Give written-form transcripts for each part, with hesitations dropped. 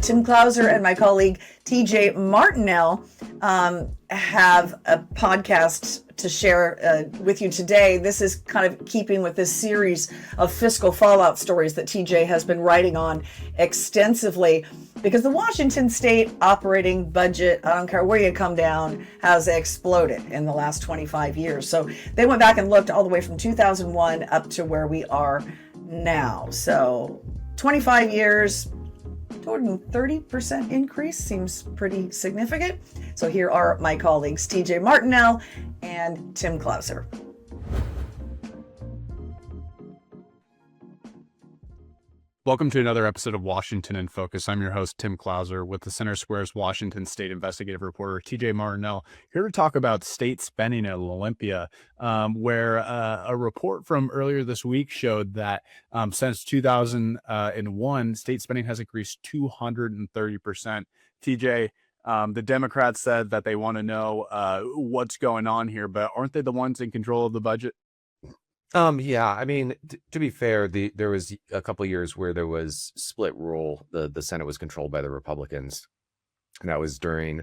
Tim Clouser and my colleague TJ Martinell have a podcast to share with you today. This is kind of keeping with this series of fiscal fallout stories that TJ has been writing on extensively, because the Washington state operating budget, I don't care where you come down, has exploded in the last 25 years. So they went back and looked all the way from 2001 up to where we are now. So 25 years, 30% increase seems pretty significant. So here are my colleagues, TJ Martinell and Tim Clouser. Welcome to another episode of Washington in Focus. I'm your host, Tim Clouser, with the Center Square's Washington State investigative reporter, TJ Martinell, here to talk about state spending at Olympia, where a report from earlier this week showed that since 2001, state spending has increased 230%. TJ, the Democrats said that they want to know what's going on here, but aren't they the ones in control of the budget? Yeah, I mean, to be fair, there was a couple of years where there was split rule. The Senate was controlled by the Republicans, and that was during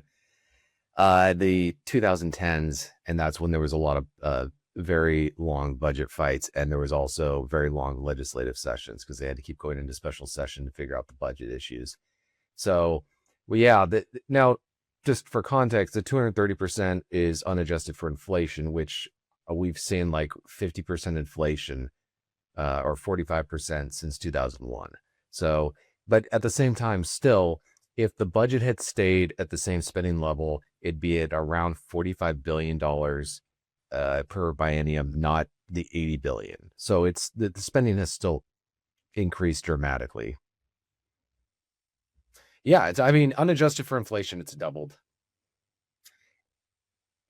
the 2010s, and that's when there was a lot of very long budget fights, and there was also very long legislative sessions because they had to keep going into special session to figure out the budget issues. So, well, yeah, now just for context, the 230% is unadjusted for inflation, which we've seen like 50% inflation or 45% since 2001. So, but at the same time, still, if the budget had stayed at the same spending level, it'd be at around $45 billion per biennium, not the $80 billion. So it's the spending has still increased dramatically. Yeah, I mean, unadjusted for inflation, it's doubled.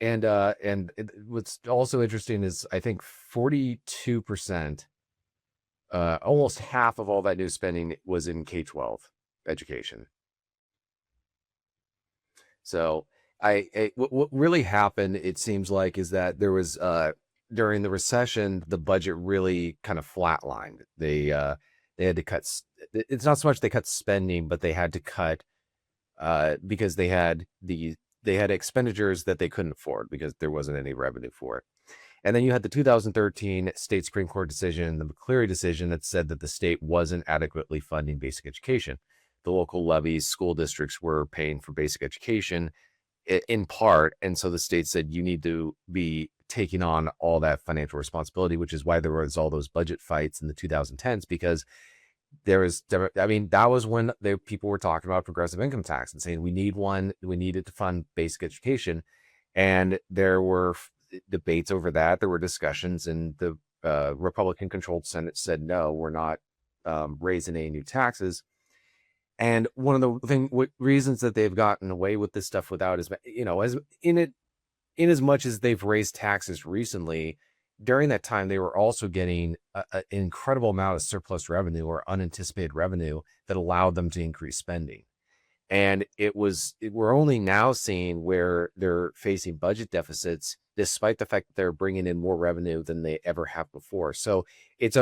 And what's also interesting is I think 42%, almost half of all that new spending was in K-12 education. So what really happened, it seems like, is that there was during the recession, the budget really kind of flatlined. They had to cut. It's not so much they cut spending, but they had to cut because they had expenditures that they couldn't afford because there wasn't any revenue for it. And then you had the 2013 state Supreme Court decision, the McCleary decision, that said that the state wasn't adequately funding basic education. The local levies, school districts were paying for basic education in part. And so the state said, you need to be taking on all that financial responsibility, which is why there was all those budget fights in the 2010s, because that was when people were talking about progressive income tax and saying we need it to fund basic education. And there were debates over that. There were discussions, and the Republican controlled Senate said, no, we're not raising any new taxes. And one of the reasons that they've gotten away with this stuff without is, in as much as they've raised taxes recently, during that time, they were also getting an incredible amount of surplus revenue or unanticipated revenue that allowed them to increase spending. And we're only now seeing where they're facing budget deficits, despite the fact that they're bringing in more revenue than they ever have before. So it's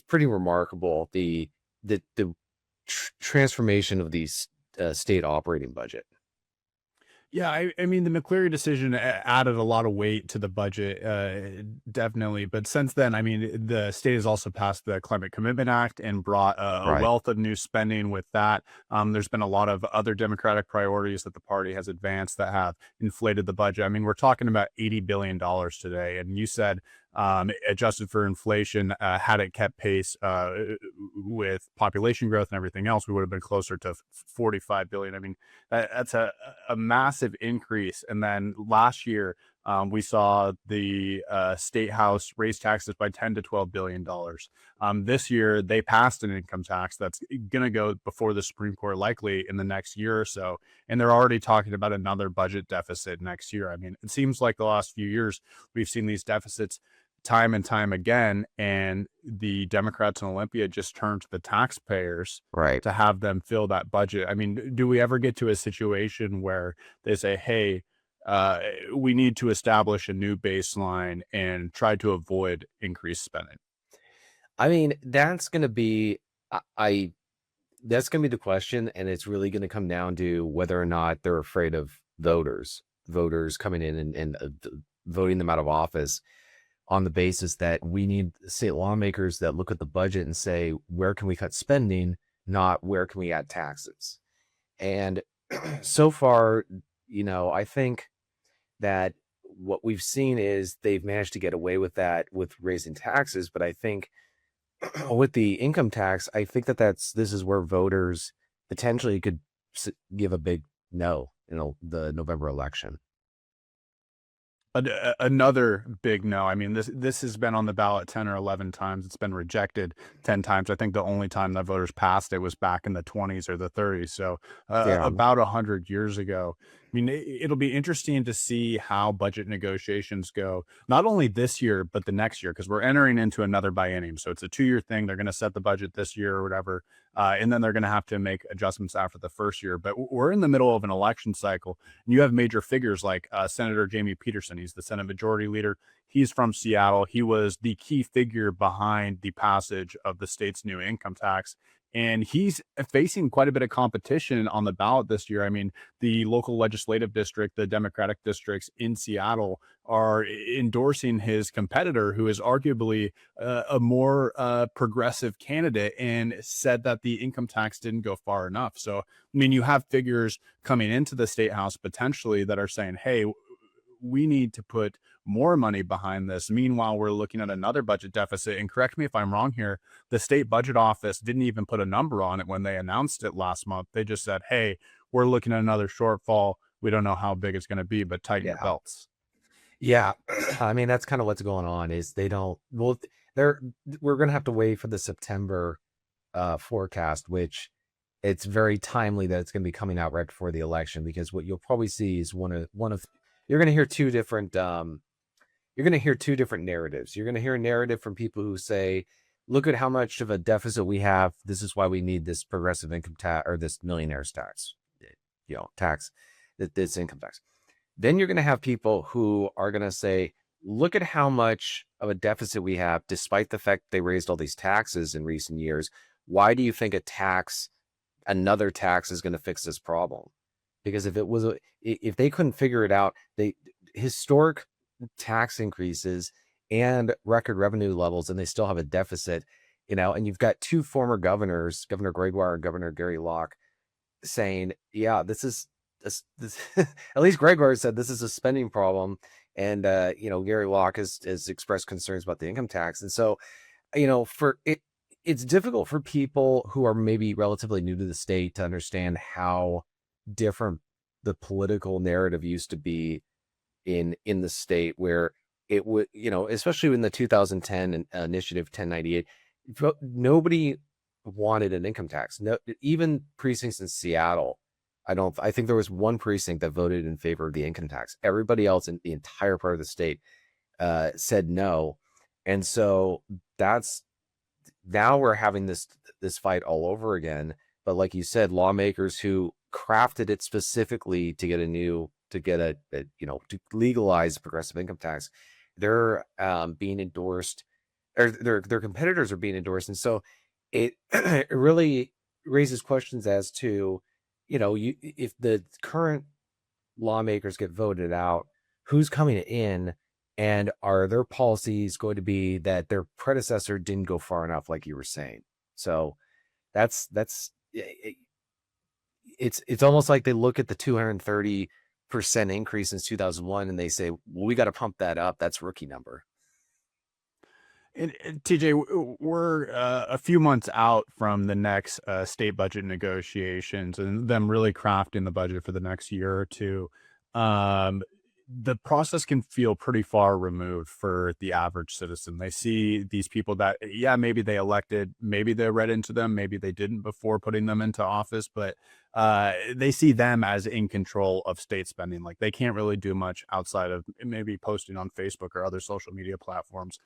pretty remarkable, the transformation of these state operating budget. Yeah, I mean, the McCleary decision added a lot of weight to the budget, definitely. But since then, I mean, the state has also passed the Climate Commitment Act and brought a wealth of new spending with that. There's been a lot of other Democratic priorities that the party has advanced that have inflated the budget. I mean, we're talking about $80 billion today. And you said, adjusted for inflation, had it kept pace with population growth and everything else, we would have been closer to 45 billion. I mean, that's a massive increase. And then last year, we saw the state house raise taxes by $10 to $12 billion. This year, they passed an income tax that's going to go before the Supreme Court likely in the next year or so. And they're already talking about another budget deficit next year. I mean, it seems like the last few years, we've seen these deficits time and time again, and the Democrats in Olympia just turn to the taxpayers to have them fill that budget. I mean, do we ever get to a situation where they say, hey, we need to establish a new baseline and try to avoid increased spending? I mean, that's going to be, that's going to be the question, and it's really going to come down to whether or not they're afraid of voters coming in and voting them out of office on the basis that we need state lawmakers that look at the budget and say, where can we cut spending, not where can we add taxes. And so far, I think that what we've seen is they've managed to get away with that with raising taxes. But I think with the income tax, I think this is where voters potentially could give a big no in the November election. Another big no. I mean, this has been on the ballot 10 or 11 times. It's been rejected 10 times. I think the only time that voters passed it was back in the 20s or the 30s. So about 100 years ago. I mean, it'll be interesting to see how budget negotiations go, not only this year, but the next year, because we're entering into another biennium. So it's a 2-year thing. They're going to set the budget this year or whatever. And then they're going to have to make adjustments after the first year. But we're in the middle of an election cycle. And you have major figures like Senator Jamie Peterson. He's the Senate Majority Leader. He's from Seattle. He was the key figure behind the passage of the state's new income tax. And he's facing quite a bit of competition on the ballot this year. I mean, the local legislative district, the Democratic districts in Seattle are endorsing his competitor, who is arguably a more progressive candidate, and said that the income tax didn't go far enough. So, I mean, you have figures coming into the state house potentially that are saying, hey, we need to put more money behind this. Meanwhile, we're looking at another budget deficit. And correct me if I'm wrong here, the state budget office didn't even put a number on it when they announced it last month. They just said, hey, we're looking at another shortfall. We don't know how big it's going to be, but tighten your belts. Yeah. I mean, that's kind of what's going on is we're going to have to wait for the September forecast, which it's very timely that it's going to be coming out right before the election, because what you'll probably see is you're going to hear two different narratives. You're going to hear a narrative from people who say, look at how much of a deficit we have. This is why we need this progressive income tax, or this millionaire's tax, this income tax. Then you're going to have people who are going to say, look at how much of a deficit we have, despite the fact they raised all these taxes in recent years. Why do you think another tax is going to fix this problem? Because if they couldn't figure it out, historic tax increases and record revenue levels, and they still have a deficit, and you've got two former governors, Governor Gregoire and Governor Gary Locke, saying, yeah, this at least Gregoire said this is a spending problem. And, Gary Locke has expressed concerns about the income tax. And so, it's difficult for people who are maybe relatively new to the state to understand how different the political narrative used to be in the state, where it would, especially in the 2010 initiative 1098, nobody wanted an income tax. No, even precincts in Seattle, I think there was one precinct that voted in favor of the income tax. Everybody else in the entire part of the state said no. And so now we're having this fight all over again. But like you said, lawmakers who crafted it specifically to legalize progressive income tax, they're being endorsed, or their competitors are being endorsed. And so it really raises questions as to, if the current lawmakers get voted out, who's coming in, and are their policies going to be that their predecessor didn't go far enough, like you were saying? So it's almost like they look at the 230% increase since 2001 and they say, well, we got to pump that up. That's rookie number. And TJ, we're a few months out from the next state budget negotiations and them really crafting the budget for the next year or two. The process can feel pretty far removed for the average citizen. They see these people that, maybe they elected, maybe they read into them, maybe they didn't before putting them into office, but they see them as in control of state spending. Like, they can't really do much outside of maybe posting on Facebook or other social media platforms.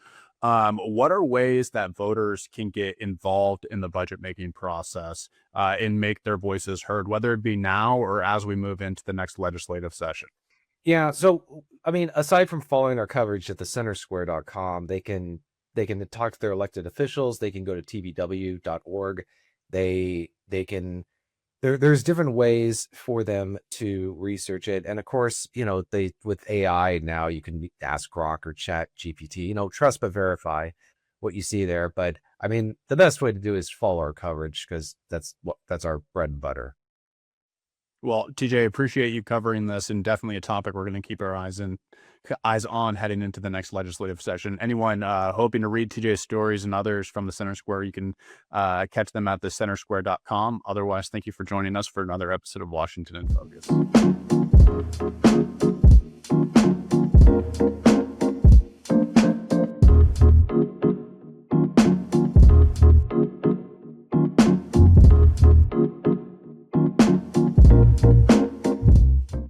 What are ways that voters can get involved in the budget making process and make their voices heard, whether it be now or as we move into the next legislative session? Yeah. So, I mean, aside from following our coverage at thecentersquare.com, they can talk to their elected officials. They can go to tvw.org. They can there's different ways for them to research it. And of course, they with AI now you can ask Grok or Chat GPT, trust but verify what you see there. But I mean, the best way to do is follow our coverage because that's our bread and butter. Well, TJ, appreciate you covering this, and definitely a topic we're going to keep our eyes on heading into the next legislative session. Anyone hoping to read TJ's stories and others from the Center Square, you can catch them at thecentersquare.com. Otherwise, thank you for joining us for another episode of Washington in Focus.